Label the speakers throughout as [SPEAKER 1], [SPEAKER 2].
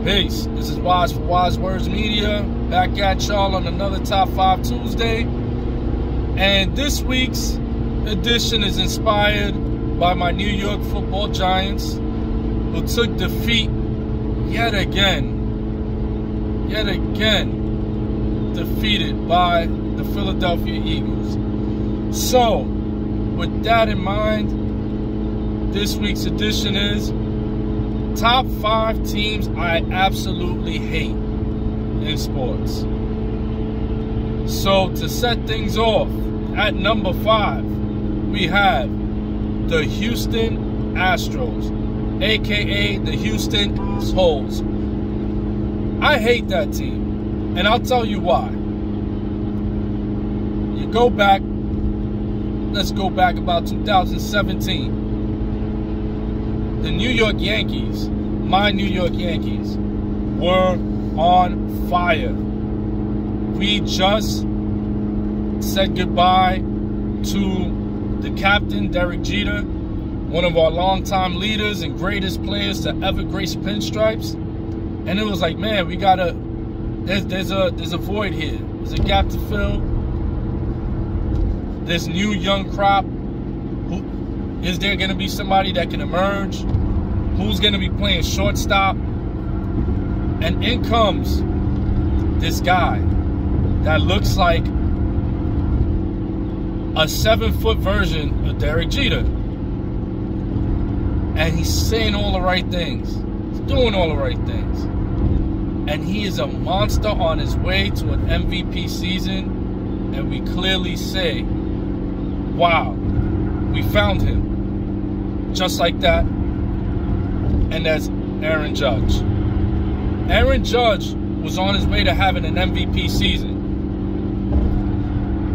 [SPEAKER 1] Peace. This is Wise for Wise Words Media, back at y'all on another Top 5 Tuesday. And this week's edition is inspired by my New York Football Giants, who took defeat yet again, defeated by the Philadelphia Eagles. So, with that in mind, this week's edition is Top 5 Teams I Absolutely Hate in Sports. So, to set things off, at number 5, we have the Houston Astros, aka the Houston Holes. I hate that team, and I'll tell you why. You go back, let's go back about 2017. The New York Yankees, my New York Yankees, were on fire. We just said goodbye to the captain, Derek Jeter, one of our longtime leaders and greatest players to ever grace pinstripes. And it was like, man, we gotta, there's a void here. There's a gap to fill. This new young crop. Is there going to be somebody that can emerge? Who's going to be playing shortstop? And in comes this guy that looks like a 7-foot version of Derek Jeter. And he's saying all the right things. He's doing all the right things. And he is a monster on his way to an MVP season. And we clearly say, wow, we found him. Just like that. And that's Aaron Judge. Aaron Judge was on his way to having an MVP season.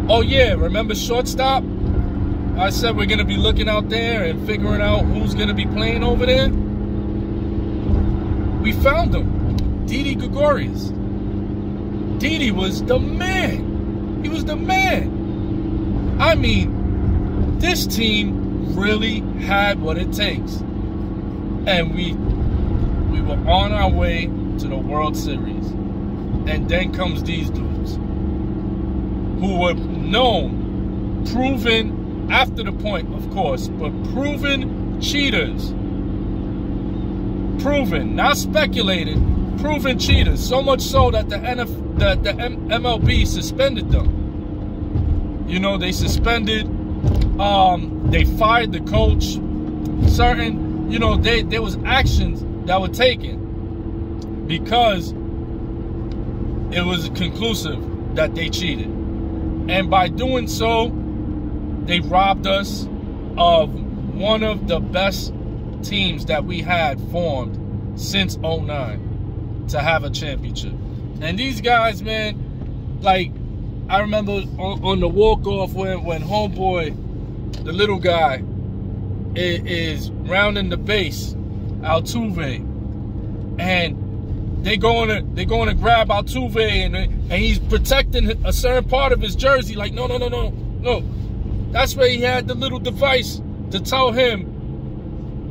[SPEAKER 1] Oh yeah, remember shortstop? I said we're going to be looking out there and figuring out who's going to be playing over there. We found him. Didi Gregorius. Didi was the man. He was the man. I mean, this team really had what it takes, and we were on our way to the World Series. And then comes these dudes who were known, proven, after the point of course, but proven cheaters. Proven, not speculated, proven cheaters. So much so that the MLB suspended them. You know, they suspended, they fired the coach. Certain, you know, there was actions that were taken because it was conclusive that they cheated. And by doing so, they robbed us of one of the best teams that we had formed since '09 to have a championship. And these guys, man, like, I remember on the walk-off when homeboy, the little guy, is rounding the base, Altuve, and they're going to grab Altuve, and he's protecting a certain part of his jersey. Like, no. That's where he had the little device to tell him,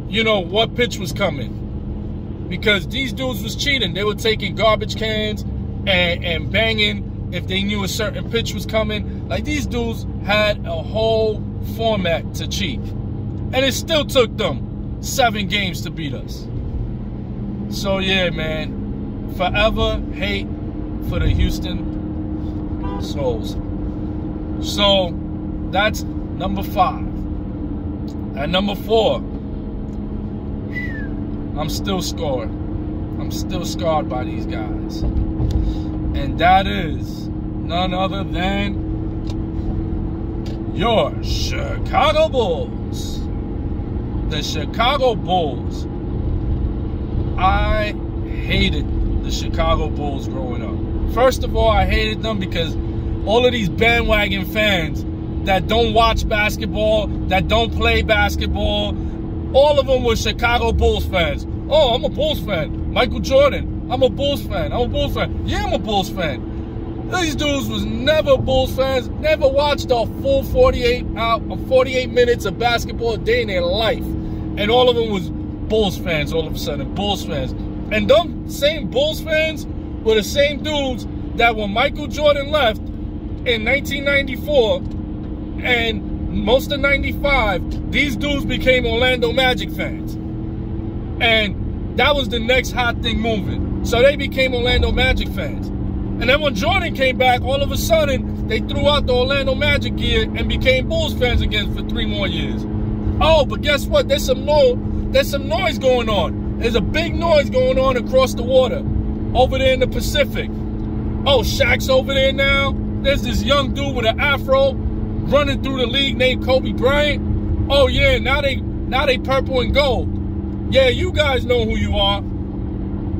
[SPEAKER 1] you know, what pitch was coming, because these dudes was cheating. They were taking garbage cans and banging if they knew a certain pitch was coming. Like, these dudes had a whole format to cheat. And it still took them 7 games to beat us. So, yeah, man. Forever hate for the Houston Souls. So, that's number 5. At number 4, I'm still scarred. I'm still scarred by these guys. And that is none other than your Chicago Bulls. The Chicago Bulls. I hated the Chicago Bulls growing up. First of all, I hated them because all of these bandwagon fans that don't watch basketball, that don't play basketball, all of them were Chicago Bulls fans. Oh, I'm a Bulls fan. Michael Jordan, I'm a Bulls fan. I'm a Bulls fan. Yeah, I'm a Bulls fan. These dudes was never Bulls fans, never watched a full 48 minutes of basketball a day in their life. And all of them was Bulls fans all of a sudden. Bulls fans. And them same Bulls fans were the same dudes that when Michael Jordan left in 1994 and most of 95, these dudes became Orlando Magic fans. And that was the next hot thing moving. So they became Orlando Magic fans. And then when Jordan came back, all of a sudden, they threw out the Orlando Magic gear and became Bulls fans again for 3 more years. Oh, but guess what? There's some noise going on. There's a big noise going on across the water over there in the Pacific. Oh, Shaq's over there now. There's this young dude with an afro running through the league named Kobe Bryant. Oh, yeah, now they purple and gold. Yeah, you guys know who you are.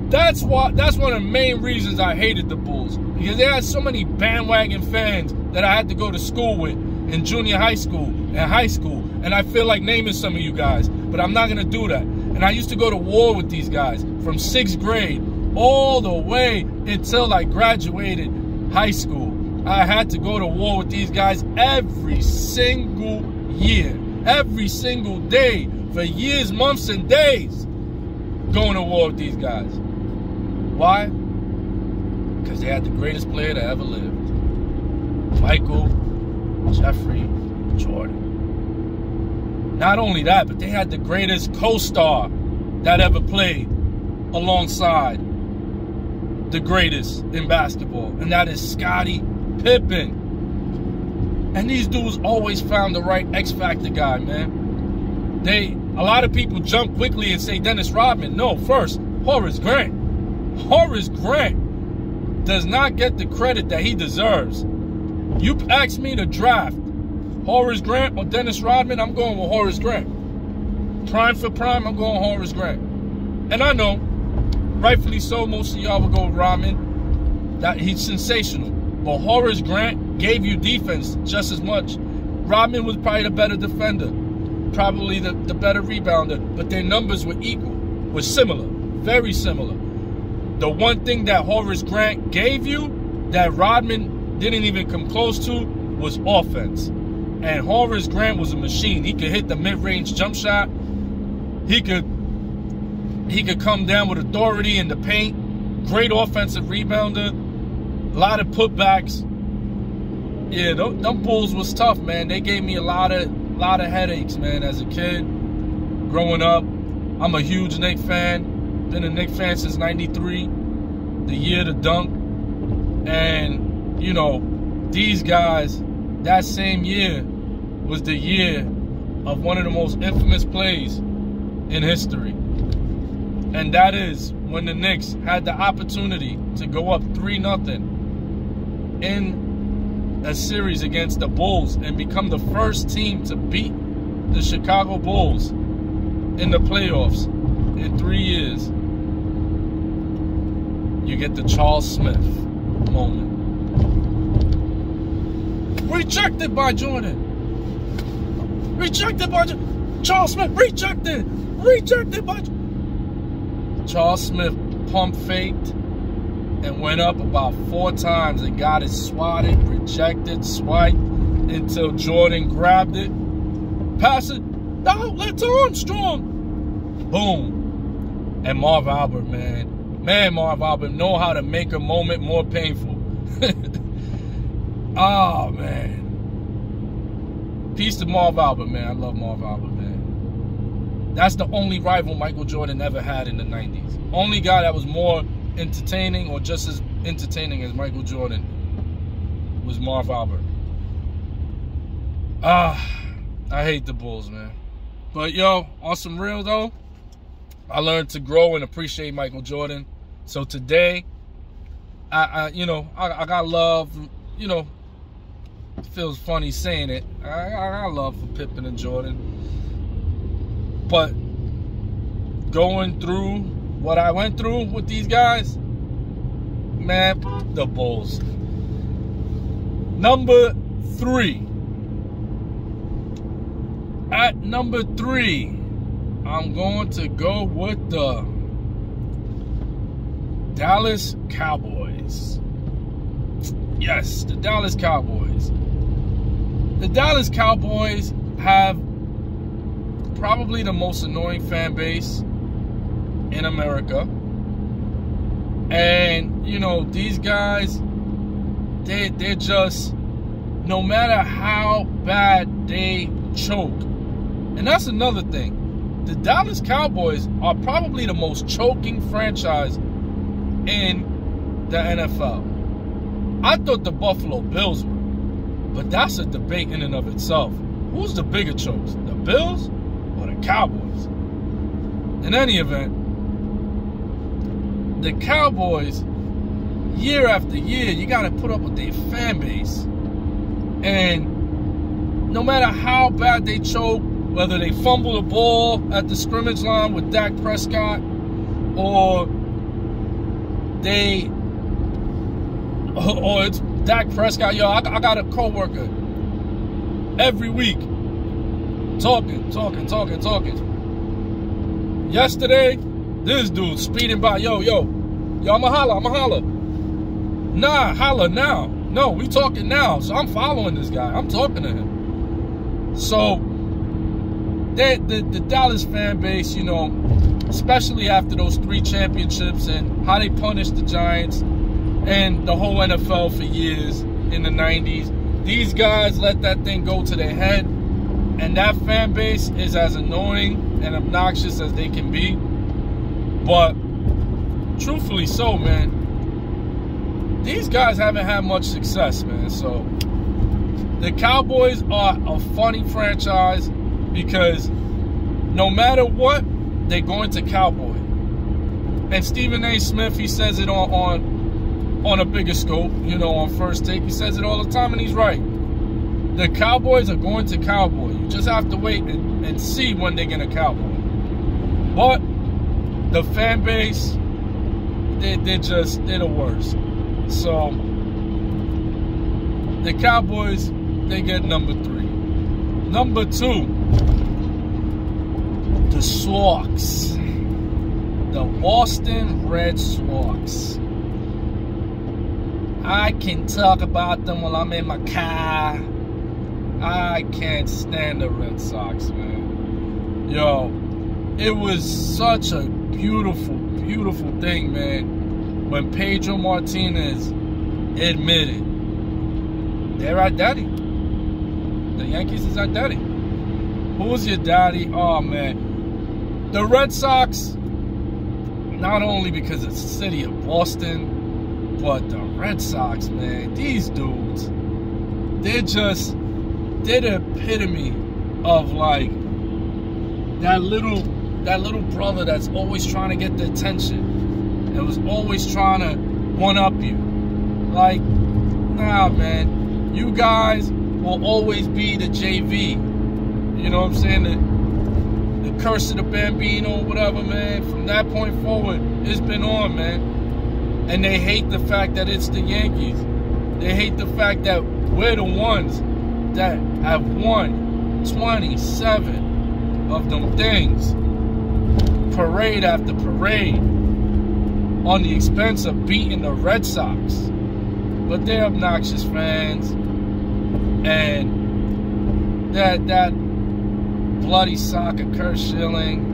[SPEAKER 1] That's one of the main reasons I hated the Bulls, because they had so many bandwagon fans that I had to go to school with in junior high school and high school. And I feel like naming some of you guys, but I'm not going to do that. And I used to go to war with these guys from 6th grade all the way until I graduated high school. I had to go to war with these guys every single year, every single day, for years, months, and days, going to war with these guys. Why? Because they had the greatest player that ever lived. Michael Jeffrey Jordan. Not only that, but they had the greatest co-star that ever played alongside the greatest in basketball, and that is Scottie Pippen. And these dudes always found the right X-Factor guy, man. A lot of people jump quickly and say Dennis Rodman. No, first, Horace Grant. Horace Grant does not get the credit that he deserves. You ask me to draft Horace Grant or Dennis Rodman, I'm going with Horace Grant. Prime for prime, I'm going Horace Grant. And I know, rightfully so, most of y'all will go with Rodman. That he's sensational. But Horace Grant gave you defense just as much. Rodman was probably the better defender, probably the better rebounder, but their numbers were equal, were similar, very similar. The one thing that Horace Grant gave you that Rodman didn't even come close to was offense. And Horace Grant was a machine. He could hit the mid-range jump shot. He could come down with authority in the paint. Great offensive rebounder. A lot of putbacks. Yeah, them Bulls was tough, man. They gave me a lot of headaches, man, as a kid. Growing up, I'm a huge Knicks fan. Been a Knicks fan since '93, the year to dunk. And, you know, these guys, that same year was the year of one of the most infamous plays in history. And that is when the Knicks had the opportunity to go up 3-0 in a series against the Bulls and become the first team to beat the Chicago Bulls in the playoffs in 3 years. You get the Charles Smith moment. Rejected by Jordan. Rejected by Charles Smith. Rejected. Rejected by Charles Smith. Pump faked and went up about 4 times and got it swatted, rejected, swiped until Jordan grabbed it. Pass it. Outlet to Armstrong. Boom. And Marv Albert, man. Man, Marv Albert know how to make a moment more painful. Oh, man. Peace to Marv Albert, man. I love Marv Albert, man. That's the only rival Michael Jordan ever had in the 90s. Only guy that was more entertaining or just as entertaining as Michael Jordan was Marv Albert. I hate the Bulls, man. But, yo, on some real, though, I learned to grow and appreciate Michael Jordan. So today, I got love, you know, it feels funny saying it. I got love for Pippen and Jordan. But going through what I went through with these guys, man, the Bulls. Number 3. At number 3, I'm going to go with the Dallas Cowboys. Yes, the Dallas Cowboys. The Dallas Cowboys have probably the most annoying fan base in America. And, you know, these guys, they're just, no matter how bad they choke. And that's another thing. The Dallas Cowboys are probably the most choking franchise in the NFL. I thought the Buffalo Bills were, but that's a debate in and of itself. Who's the bigger chokes, the Bills or the Cowboys? In any event, the Cowboys, year after year, you got to put up with their fan base. And no matter how bad they choke, whether they fumble the ball at the scrimmage line with Dak Prescott, or it's Dak Prescott. Yo, I got a coworker every week talking. Yesterday, this dude speeding by. Yo, I'ma holler. Nah, holler now. No, we talking now. So I'm following this guy. I'm talking to him. So the Dallas fan base, you know, especially after those 3 championships and how they punished the Giants and the whole NFL for years in the 90s, these guys let that thing go to their head. And that fan base is as annoying and obnoxious as they can be. But truthfully so, man, these guys haven't had much success, man. So the Cowboys are a funny franchise because no matter what, they're going to cowboy. And Stephen A. Smith, he says it on a bigger scope, you know, on First Take. He says it all the time, and he's right. The Cowboys are going to cowboy. You just have to wait and see when they're going to cowboy. But the fan base, they're the worst. So the Cowboys, they get number 3. Number 2, the Sox. The Boston Red Sox. I can talk about them while I'm in my car. I can't stand the Red Sox, man. Yo, it was such a beautiful, beautiful thing, man, when Pedro Martinez admitted they're our daddy. The Yankees is our daddy. Who's your daddy? Oh, man. The Red Sox, not only because it's the city of Boston, but the Red Sox, man, these dudes, they're the epitome of, like, that little brother that's always trying to get the attention and was always trying to one-up you. Like, nah, man, you guys will always be the JV. You know what I'm saying? The curse of the Bambino, whatever, man. From that point forward, it's been on, man. And they hate the fact that it's the Yankees. They hate the fact that we're the ones that have won 27 of them things, parade after parade, on the expense of beating the Red Sox. But they're obnoxious fans, and that bloody sock of Kurt Schilling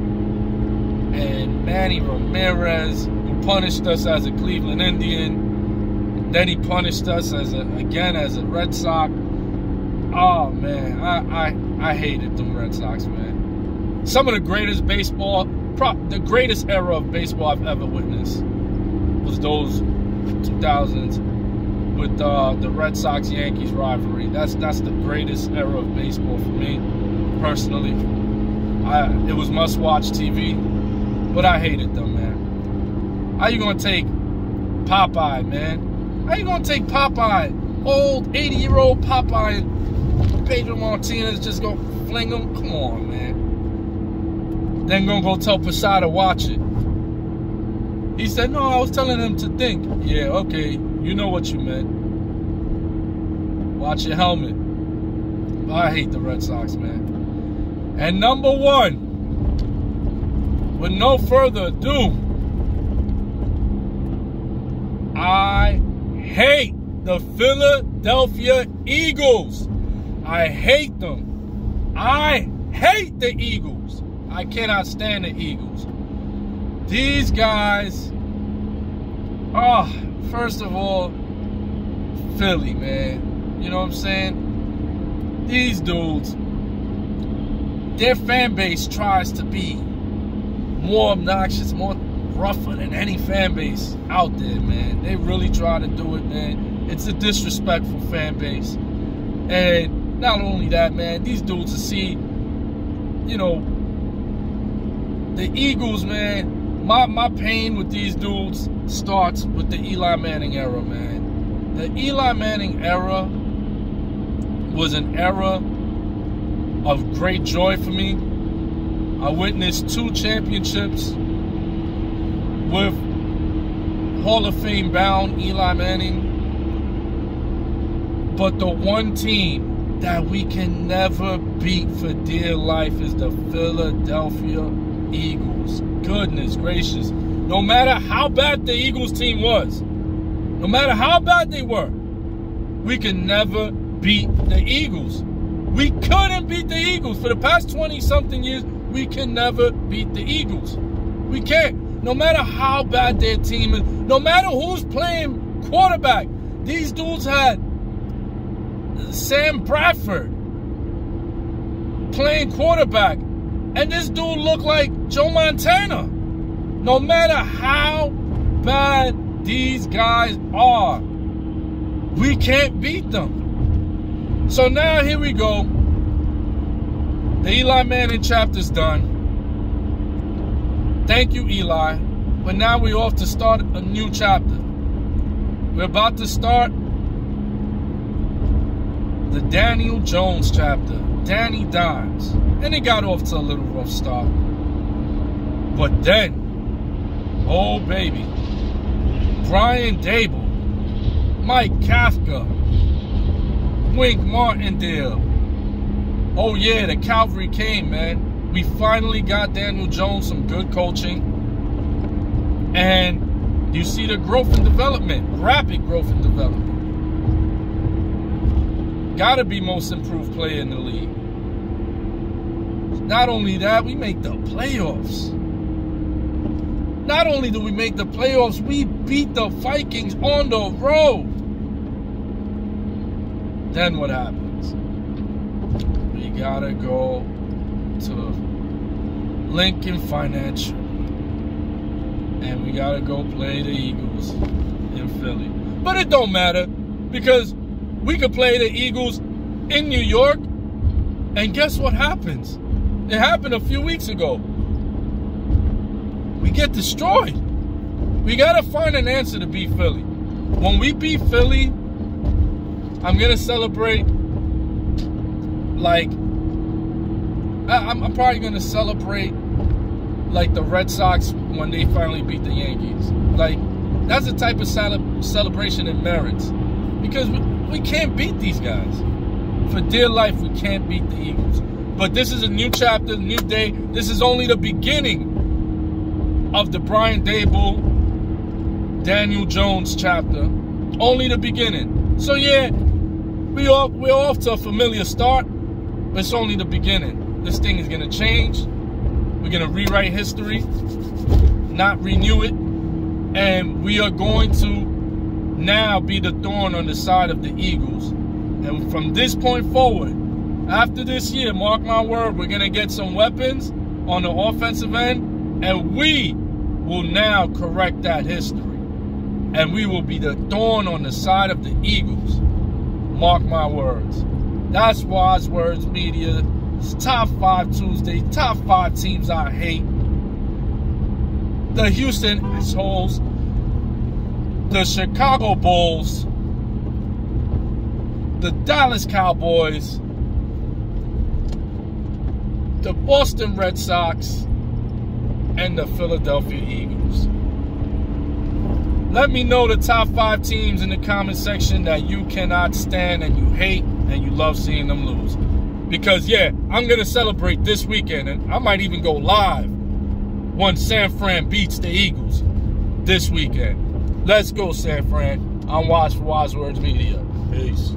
[SPEAKER 1] and Manny Ramirez, who punished us as a Cleveland Indian, then he punished us again as a Red Sox. Oh, man, I hated them Red Sox, man. Some of the greatest the greatest era of baseball I've ever witnessed was those 2000s with the Red Sox-Yankees rivalry. That's the greatest era of baseball for me, personally. It was must-watch TV, but I hated them, man. How you gonna take Popeye, man? How you gonna take Popeye, old 80-year-old Popeye, and Pedro Martinez just go fling him? Come on, man. Then gonna go tell Posada watch it. He said, no, I was telling him to think. Yeah, okay, you know what you meant. Watch your helmet. I hate the Red Sox, man. And number 1, with no further ado, I hate the Philadelphia Eagles. I hate them. I hate the Eagles. I cannot stand the Eagles. These guys, First of all, Philly, man. You know what I'm saying? These dudes, their fan base tries to be more obnoxious, more rougher than any fan base out there, man. They really try to do it, man. It's a disrespectful fan base. And not only that, man, these dudes to see, you know, the Eagles, man, my pain with these dudes starts with the Eli Manning era, man. The Eli Manning era was an era of great joy for me. I witnessed 2 championships with Hall of Fame bound Eli Manning. But the one team that we can never beat for dear life is the Philadelphia Eagles. Goodness gracious. No matter how bad the Eagles team was, no matter how bad they were, we can never beat the Eagles. We couldn't beat the Eagles. For the past 20-something years, we can never beat the Eagles. We can't. No matter how bad their team is, no matter who's playing quarterback, these dudes had Sam Bradford playing quarterback, and this dude looked like Joe Montana. No matter how bad these guys are, we can't beat them. So now here we go. The Eli Manning chapter's done. Thank you, Eli. But now we're off to start a new chapter. We're about to start the Daniel Jones chapter. Danny Dimes. And it got off to a little rough start. But then, oh baby, Brian Daboll, Mike Kafka, Wink Martindale. Oh yeah, the cavalry came, man. We finally got Daniel Jones some good coaching. And you see the growth and development, rapid growth and development. Gotta be most improved player in the league. Not only that, we make the playoffs. Not only do we make the playoffs, we beat the Vikings on the road. Then what happens? We gotta go to Lincoln Financial. And we gotta go play the Eagles in Philly. But it don't matter, because we could play the Eagles in New York, and guess what happens? It happened a few weeks ago. We get destroyed. We got to find an answer to beat Philly. When we beat Philly, I'm going to celebrate like, I'm probably going to celebrate like the Red Sox when they finally beat the Yankees. Like, that's the type of celebration it merits. Because we can't beat these guys. For dear life, we can't beat the Eagles. But this is a new chapter, a new day. This is only the beginning of the Brian Daboll, Daniel Jones chapter. Only the beginning. So yeah, we're off to a familiar start, but it's only the beginning. This thing is going to change. We're going to rewrite history, not renew it. And we are going to now be the thorn on the side of the Eagles. And from this point forward, after this year, mark my word, we're going to get some weapons on the offensive end, and we will now correct that history. And we will be the thorn on the side of the Eagles. Mark my words. That's Wise Words Media. It's Top 5 Tuesday. Top 5 teams I hate. The Houston Astros. The Chicago Bulls. The Dallas Cowboys. The Boston Red Sox. And the Philadelphia Eagles. Let me know the top 5 teams in the comment section that you cannot stand and you hate and you love seeing them lose. Because, yeah, I'm going to celebrate this weekend, and I might even go live once San Fran beats the Eagles this weekend. Let's go, San Fran. I'm Wise for Wise Words Media. Peace.